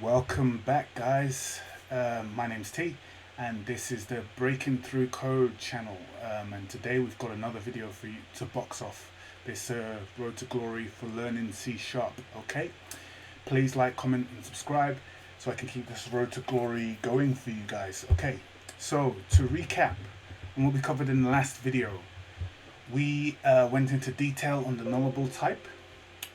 Welcome back, guys. My name's T, and this is the Breaking Through Code channel. And today we've got another video for you to box off this Road to Glory for learning C Sharp. Okay, please like, comment, and subscribe so I can keep this Road to Glory going for you guys. Okay, so to recap on what we covered in the last video, we went into detail on the nullable type.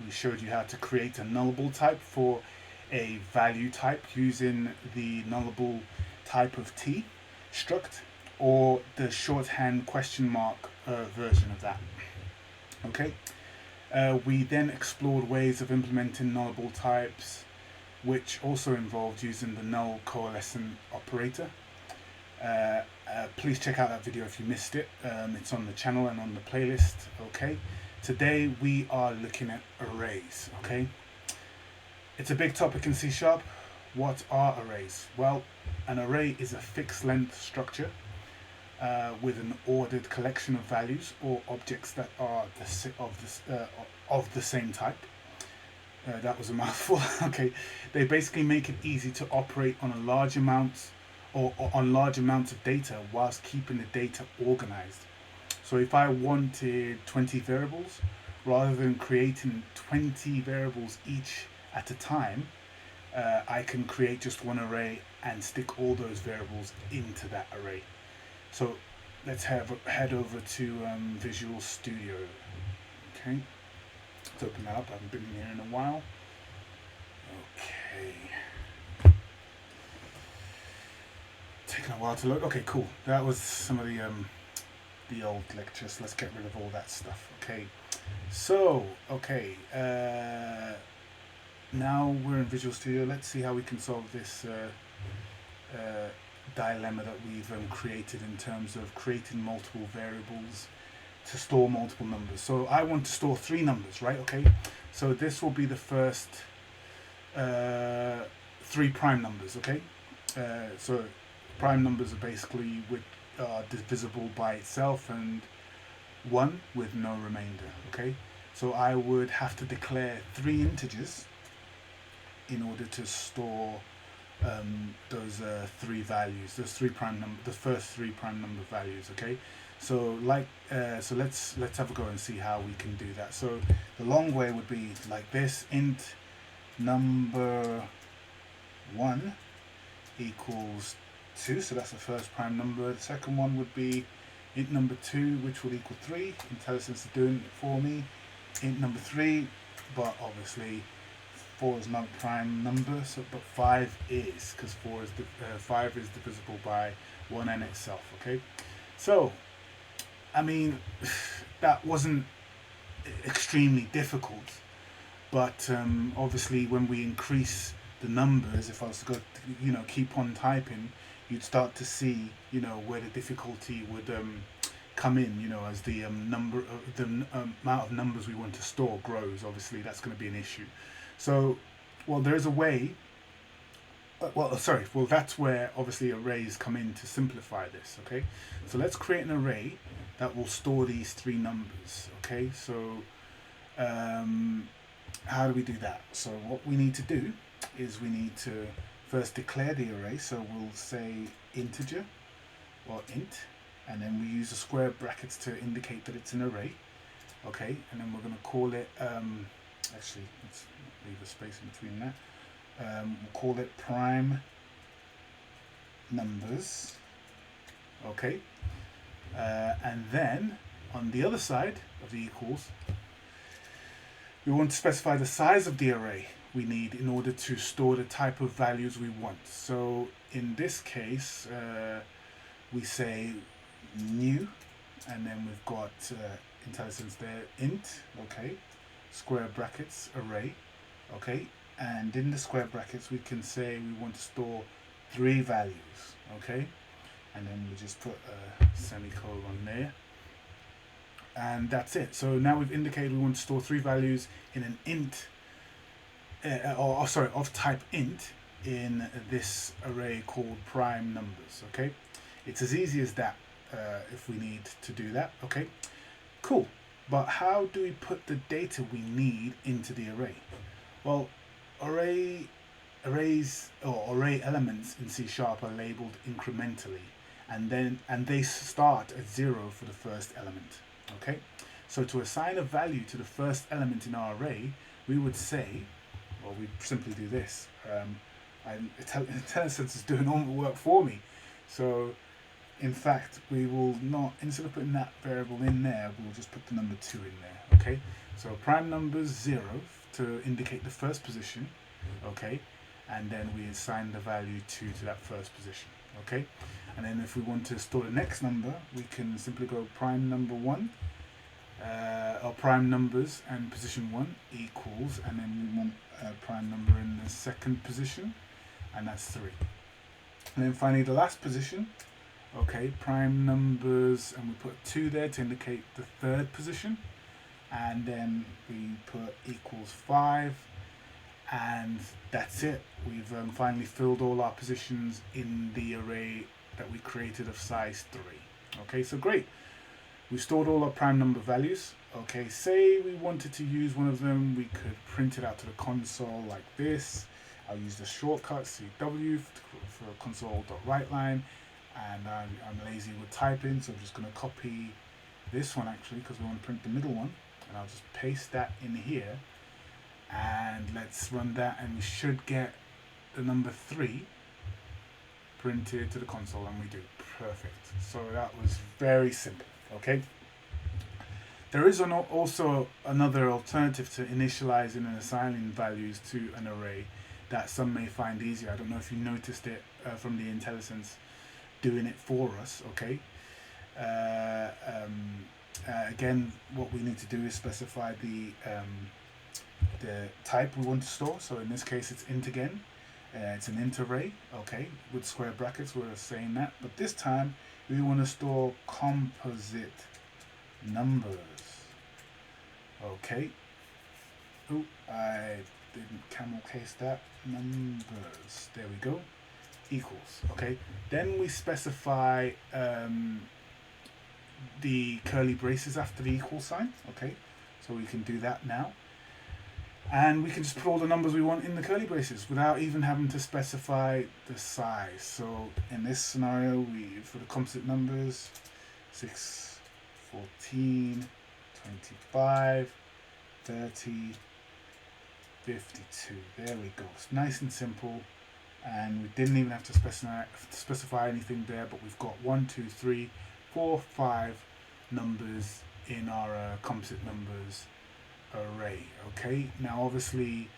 We showed you how to create a nullable type for a value type using the nullable type of T struct or the shorthand question mark version of that. Okay. We then explored ways of implementing nullable types, which also involved using the null coalescent operator. Please check out that video if you missed it. It's on the channel and on the playlist. Okay. Today we are looking at arrays. Okay. It's a big topic in C Sharp. What are arrays? Well, an array is a fixed length structure with an ordered collection of values or objects that are of the same type. That was a mouthful. Okay, they basically make it easy to operate on a large amount or on large amounts of data whilst keeping the data organized. So if I wanted 20 variables, rather than creating 20 variables each at a time, I can create just one array and stick all those variables into that array. So let's head over to Visual Studio. Okay, let's open that up. I haven't been here in a while. Okay, taking a while to load. Okay, cool. That was some of the old lectures. Let's get rid of all that stuff. Okay, so okay. Now we're in Visual Studio. Let's see how we can solve this dilemma that we've created in terms of creating multiple variables to store multiple numbers. So I want to store 3 numbers, right? Okay, so this will be the first 3 prime numbers. Okay, so prime numbers are basically divisible by itself and 1 with no remainder. Okay, so I would have to declare 3 integers in order to store those 3 values, the first 3 prime number values. Okay, so so let's have a go and see how we can do that. So the long way would be like this: int number 1 equals 2, so that's the first prime number. The second one would be int number 2, which will equal 3. IntelliSense is doing it for me. Int number 3, but obviously 4 is not a prime number, so but 5 is, because 5 is divisible by 1 and itself. Okay, so I mean that wasn't extremely difficult, but obviously when we increase the numbers, if I was to go, keep on typing, you'd start to see, where the difficulty would come in, as the amount of numbers we want to store grows. Obviously that's going to be an issue. So, well, there's a way. That's where obviously arrays come in to simplify this. Okay, so let's create an array that will store these 3 numbers. Okay, so how do we do that? So what we need to do is we need to first declare the array. So we'll say integer or int, and then we use the square brackets to indicate that it's an array. Okay, and then we're going to call it. Actually, let's leave a space in between that. We'll call it prime numbers. Okay, and then on the other side of the equals, we want to specify the size of the array we need in order to store the type of values we want. So in this case, we say new, and then we've got IntelliSense there, int. Okay, square brackets array. Okay, and in the square brackets we can say we want to store 3 values. Okay, and then we just put a semicolon there, and that's it. So now we've indicated we want to store 3 values in an int of type int in this array called prime numbers. Okay, it's as easy as that if we need to do that. Okay, cool. But how do we put the data we need into the array? Well, array arrays or array elements in C# are labeled incrementally, and they start at 0 for the first element. Okay, so to assign a value to the first element in our array, we would say, well, we simply do this. IntelliSense is doing all the work for me. So in fact, we will not, instead of putting that variable in there, we'll just put the number 2 in there. Okay, so prime numbers 0 to indicate the first position. Okay, and then we assign the value 2 to that first position. Okay, and then if we want to store the next number, we can simply go prime number 1 or prime numbers and position 1 equals, and then we want a prime number in the second position, and that's 3. And then finally the last position, okay, prime numbers, and we put 2 there to indicate the third position, and then we put equals 5, and that's it. We've finally filled all our positions in the array that we created of size 3. Okay, so great. We stored all our prime number values. Okay, say we wanted to use one of them, we could print it out to the console like this. I'll use the shortcut CW for console.writeLine, and I'm lazy with typing, so I'm just going to copy this one actually because we want to print the middle one, and I'll just paste that in here, and let's run that, and we should get the number 3 printed to the console, and we do. Perfect. So that was very simple. Okay, there is also another alternative to initializing and assigning values to an array that some may find easier. I don't know if you noticed it from the IntelliSense doing it for us. Okay, again, what we need to do is specify the type we want to store. So in this case, it's int again. It's an int array. Okay, with square brackets, we're saying that, but this time we want to store composite numbers. Okay. Oh, I didn't camel case that. Numbers. There we go. Equals. Okay. Then we specify the curly braces after the equal sign. Okay. So we can do that now. And we can just put all the numbers we want in the curly braces without even having to specify the size. So in this scenario, for the composite numbers, 6, 14, 25, 30, 52. There we go. It's nice and simple, and we didn't even have to specify anything there, but we've got 1, 2, 3, 4, 5 numbers in our composite numbers array. Okay, now obviously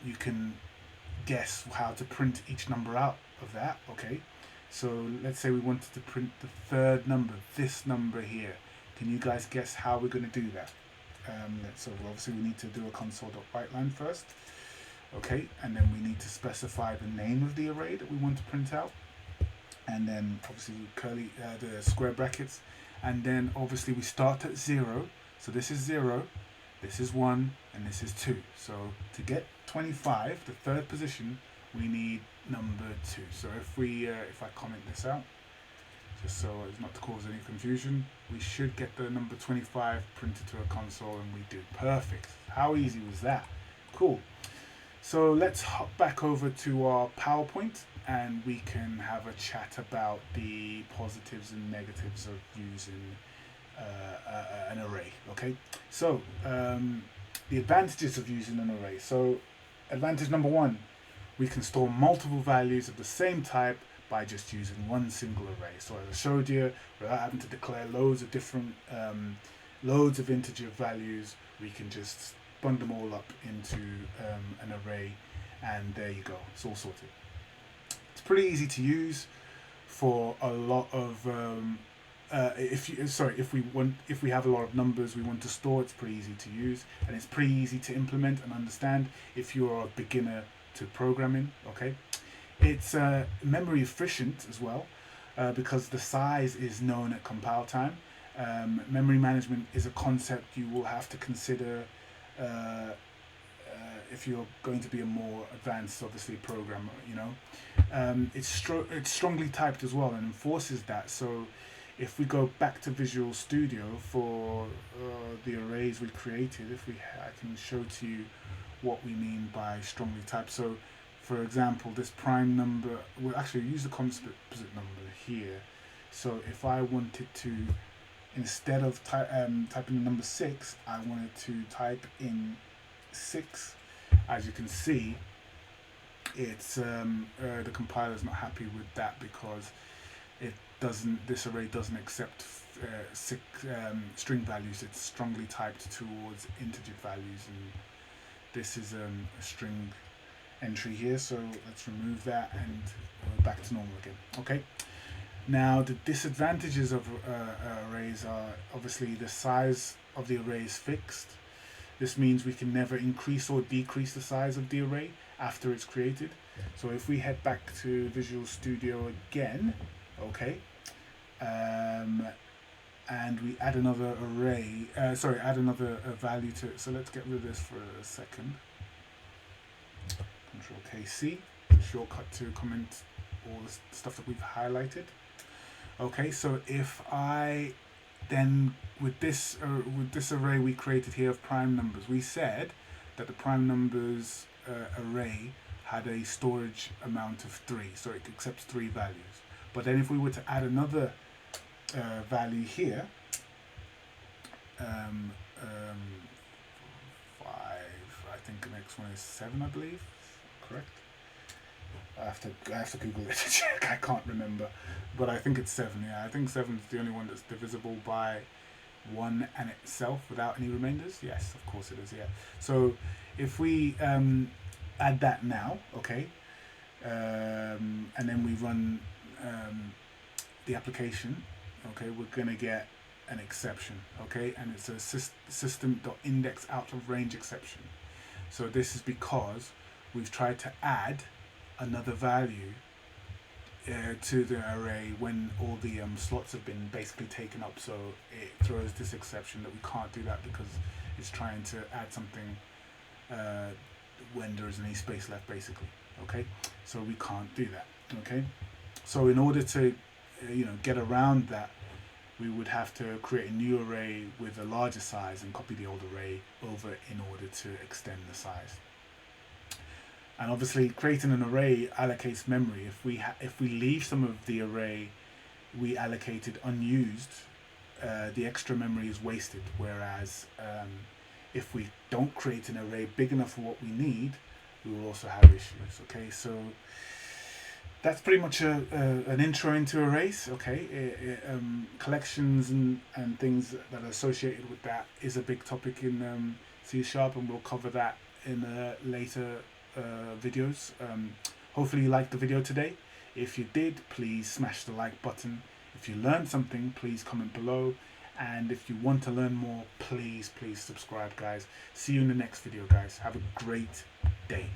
you can guess how to print each number out of that. Okay, so let's say we wanted to print the third number, this number here. Can you guys guess how we're going to do that? So obviously we need to do a console.writeLine first. Okay, and then we need to specify the name of the array that we want to print out, and then obviously the square brackets, and then obviously we start at 0. So this is 0, this is 1, and this is 2. So to get 25, the third position, we need number 2. So if I comment this out, just so as not to cause any confusion, we should get the number 25 printed to a console, and we do. Perfect. How easy was that? Cool. So let's hop back over to our PowerPoint, and we can have a chat about the positives and negatives of using an array. Okay, so the advantages of using an array. So advantage number 1, we can store multiple values of the same type by just using one single array. So as I showed you, without having to declare loads of different loads of integer values, we can just bund them all up into an array, and there you go, it's all sorted. It's pretty easy to use for a lot of if we have a lot of numbers we want to store. It's pretty easy to use, and it's pretty easy to implement and understand if you're a beginner to programming. Okay, it's memory efficient as well, because the size is known at compile time. Memory management is a concept you will have to consider if you're going to be a more advanced, obviously, programmer. You know, it's strongly typed as well and enforces that. So if we go back to Visual Studio for the arrays we created, I can show to you what we mean by strongly typed. So for example, this prime number, we'll actually use the composite number here. So if I wanted to, instead of typing the number 6, I wanted to type in 6. As you can see, it's the compiler's not happy with that because it doesn't. This array doesn't accept string values. It's strongly typed towards integer values, and this is a string entry here. So let's remove that and we're back to normal again. Okay. Now the disadvantages of arrays are obviously the size of the array is fixed. This means we can never increase or decrease the size of the array after it's created. So if we head back to Visual Studio again, okay, and we add another array, add another value to it. So let's get rid of this for a second. Control KC, shortcut to comment all the stuff that we've highlighted. Okay, so if I then with this array we created here of prime numbers, we said that the prime numbers array had a storage amount of 3, so it accepts 3 values. But then if we were to add another value here, 5, I think the next one is 7, I believe, correct? I have to Google it to check. I can't remember, but I think it's 7. Yeah, I think 7 is the only one that's divisible by 1 and itself without any remainders. Yes, of course it is. Yeah. So if we add that now, okay, and then we run the application, okay, we're gonna get an exception, okay, and it's a system.index out of range exception. So this is because we've tried to add another value to the array when all the slots have been basically taken up, so it throws this exception that we can't do that because it's trying to add something when there isn't any space left, basically. Okay, so we can't do that. Okay, so in order to get around that, we would have to create a new array with a larger size and copy the old array over in order to extend the size. And obviously creating an array allocates memory. If we leave some of the array we allocated unused, the extra memory is wasted. Whereas if we don't create an array big enough for what we need, we will also have issues. Okay, so that's pretty much an intro into arrays. Okay, collections and things that are associated with that is a big topic in C#, and we'll cover that in later videos. Hopefully you liked the video today. If you did, please smash the like button. If you learned something, please comment below, and if you want to learn more, please subscribe, guys. See you in the next video, guys. Have a great day.